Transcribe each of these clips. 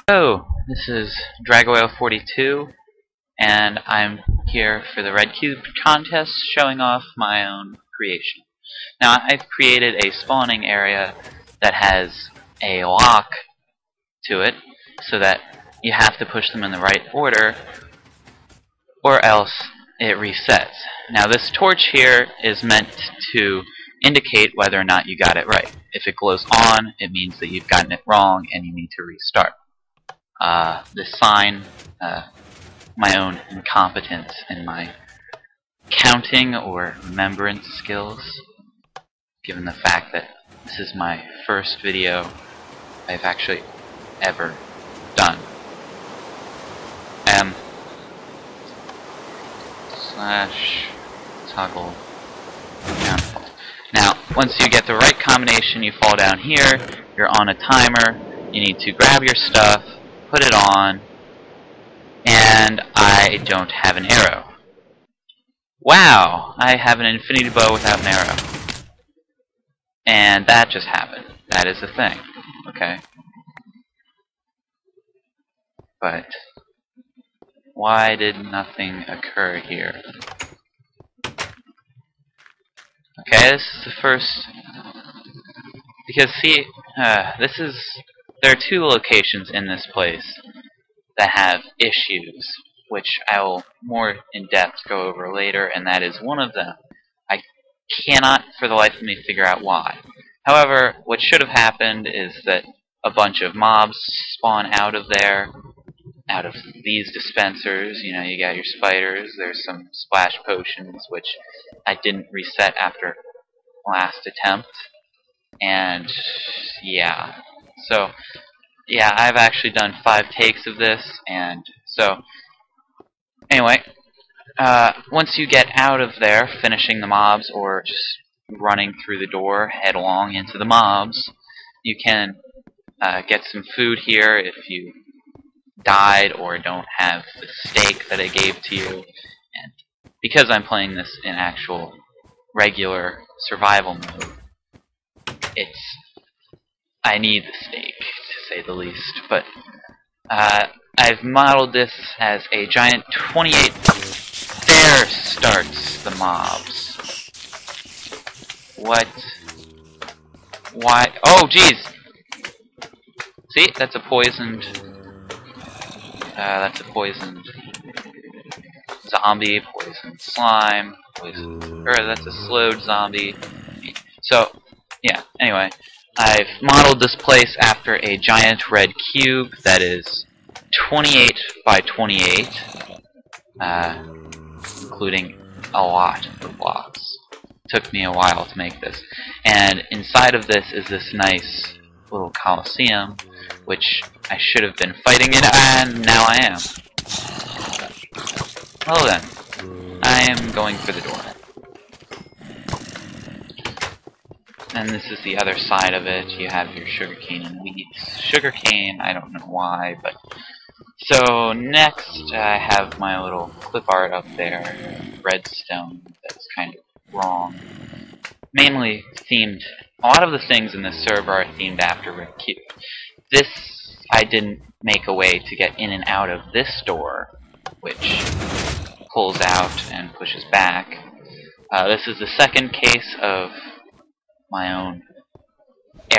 Hello, this is Dragoil42, and I'm here for the Redcubed contest showing off my own creation. Now, I've created a spawning area that has a lock to it, so that you have to push them in the right order, or else it resets. Now, this torch here is meant to indicate whether or not you got it right. If it glows on, it means that you've gotten it wrong and you need to restart. This sign, my own incompetence in my counting or remembrance skills, given the fact that this is my first video I've actually ever done. M/toggle down. Now, once you get the right combination, you fall down here, you're on a timer, you need to grab your stuff, put it on, and I don't have an arrow. Wow! I have an infinity bow without an arrow. And that just happened. That is a thing. Okay? But why did nothing occur here? Okay, this is the first... Because, see, there are two locations in this place that have issues, which I will more in depth go over later, and that is one of them. I cannot for the life of me figure out why. However, what should have happened is that a bunch of mobs spawn out of there, out of these dispensers. You know, you got your spiders, there's some splash potions, which I didn't reset after last attempt, and yeah. So, yeah, I've actually done 5 takes of this, and so, anyway, once you get out of there, finishing the mobs, or just running through the door headlong into the mobs, you can get some food here if you died or don't have the steak that I gave to you. And because I'm playing this in actual regular survival mode, I need the steak, to say the least. But I've modeled this as a giant 28. There starts the mobs. What? Why? Oh, jeez! See, that's a poisoned. That's a poisoned zombie, poisoned slime, that's a slowed zombie. So, yeah, anyway, I've modeled this place after a giant red cube that is 28 by 28, including a lot of blocks. Took me a while to make this. And inside of this is this nice little coliseum, which I should have been fighting in, and now I am. Well then, I am going for the door. And this is the other side of it. You have your sugarcane and wheat. Sugarcane, I don't know why, but... So, next, I have my little clip art up there. Redstone, that's kind of wrong. Mainly themed... A lot of the things in this server are themed after Redcubed. This, I didn't make a way to get in and out of this door, which pulls out and pushes back. This is the second case of my own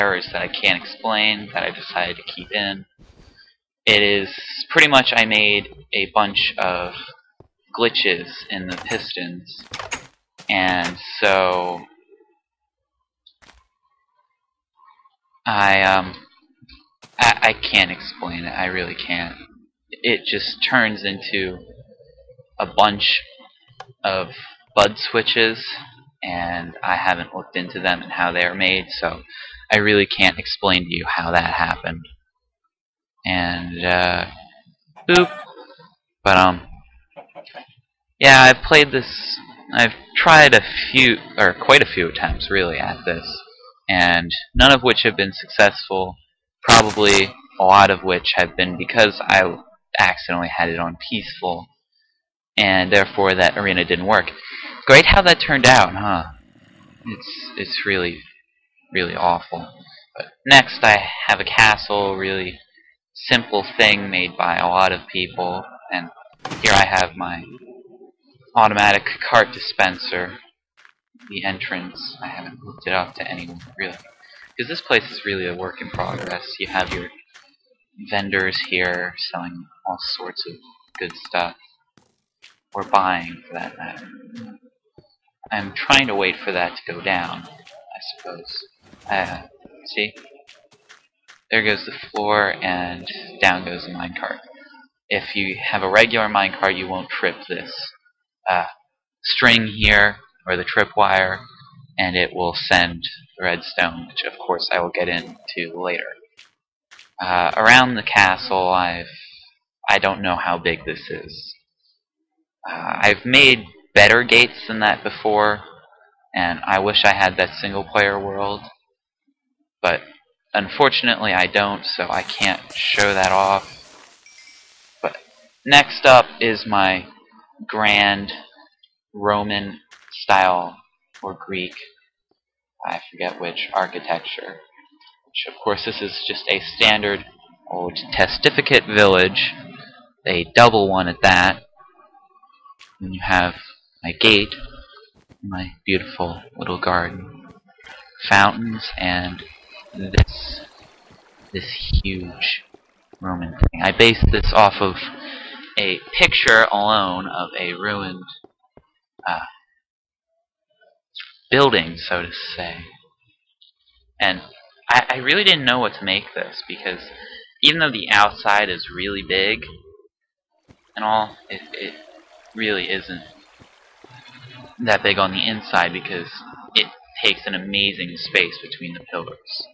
errors that I can't explain, that I decided to keep in. It is pretty much I made a bunch of glitches in the pistons, and so I can't explain it. I really can't. It just turns into a bunch of bud switches, and I haven't looked into them and how they are made, so I really can't explain to you how that happened. And boop. But yeah, I've played this. I've tried quite a few attempts really at this, and none of which have been successful. Probably a lot of which have been because I accidentally had it on peaceful, and therefore that arena didn't work. Great how that turned out, huh? It's really, really awful. But next I have a castle, really simple thing made by a lot of people. And here I have my automatic cart dispenser. The entrance, I haven't hooked it up to anyone really, because this place is really a work in progress. You have your vendors here selling all sorts of good stuff, or buying for that matter. I'm trying to wait for that to go down, I suppose. See? There goes the floor, and down goes the minecart. If you have a regular minecart, you won't trip this string here, or the tripwire, and it will send the redstone, which of course I will get into later. Around the castle, I don't know how big this is. I've made better gates than that before, and I wish I had that single player world, but unfortunately I don't, so I can't show that off. But next up is my grand Roman style, or Greek, I forget which, architecture. Which, of course, this is just a standard old testificate village, a double one at that. And you have my gate, my beautiful little garden, fountains, and this huge Roman thing. I based this off of a picture alone of a ruined building, so to say. And I really didn't know what to make this, because even though the outside is really big and all, it really isn't that big on the inside, because it takes an amazing space between the pillars.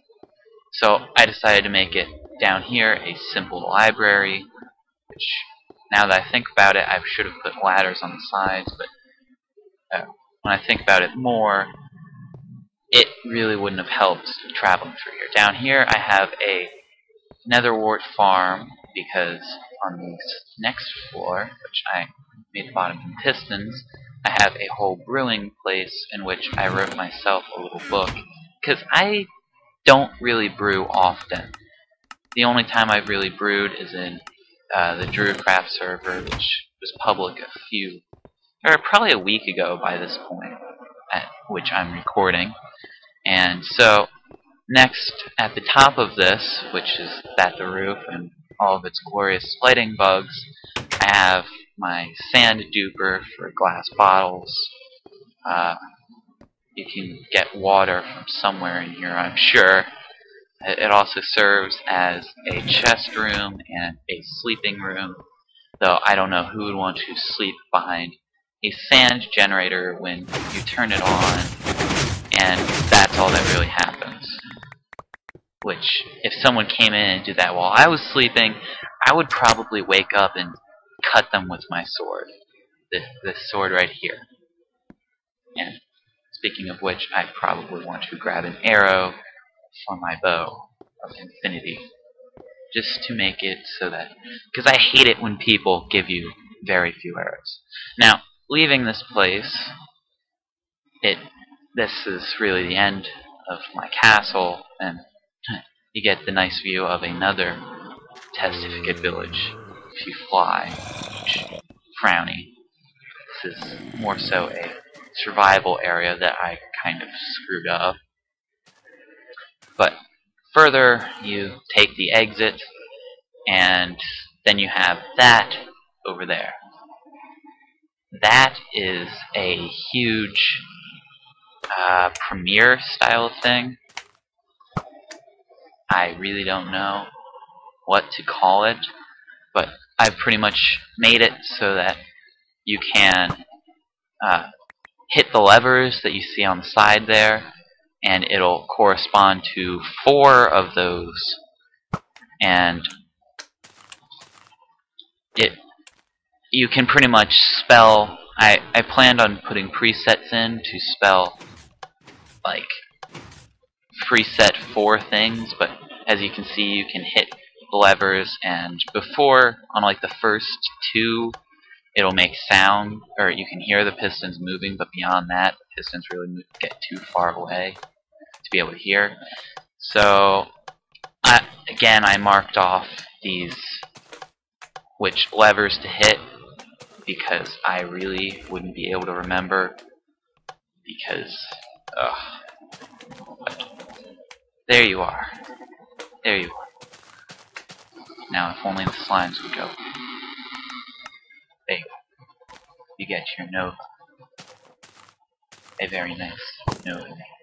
So I decided to make it down here a simple library, which, now that I think about it, I should have put ladders on the sides, but when I think about it more, it really wouldn't have helped traveling through here. Down here I have a netherwort farm, because on the next floor, which I made the bottom in pistons, I have a whole brewing place in which I wrote myself a little book, because I don't really brew often. The only time I've really brewed is in the Druidcraft server, which was public probably a week ago by this point, at which I'm recording. And so, next, at the top of this, which is at the roof and all of its glorious lighting bugs, I have my sand duper for glass bottles. You can get water from somewhere in here, I'm sure. It also serves as a chest room and a sleeping room, though I don't know who would want to sleep behind a sand generator when you turn it on, and that's all that really happens. Which, if someone came in and did that while I was sleeping, I would probably wake up and cut them with my sword. This sword right here. And speaking of which, I probably want to grab an arrow for my bow of infinity, just to make it so that, because I hate it when people give you very few arrows. Now, leaving this place, this is really the end of my castle, and you get the nice view of another testificate village if you fly, which, frowny. This is more so a survival area that I kind of screwed up. But further, you take the exit, and then you have that over there. That is a huge premiere style thing. I really don't know what to call it, but I've pretty much made it so that you can hit the levers that you see on the side there, and it'll correspond to 4 of those, and you can pretty much spell. I planned on putting presets in to spell like preset 4 things, but as you can see, you can hit the levers, and before, on like the first 2, it'll make sound, or you can hear the pistons moving, but beyond that, the pistons really get too far away to be able to hear. So, again, I marked off these which levers to hit, because I really wouldn't be able to remember, because there you are. There you are. Now if only the slimes would go. There you go. You get your Nova. A very nice Nova name.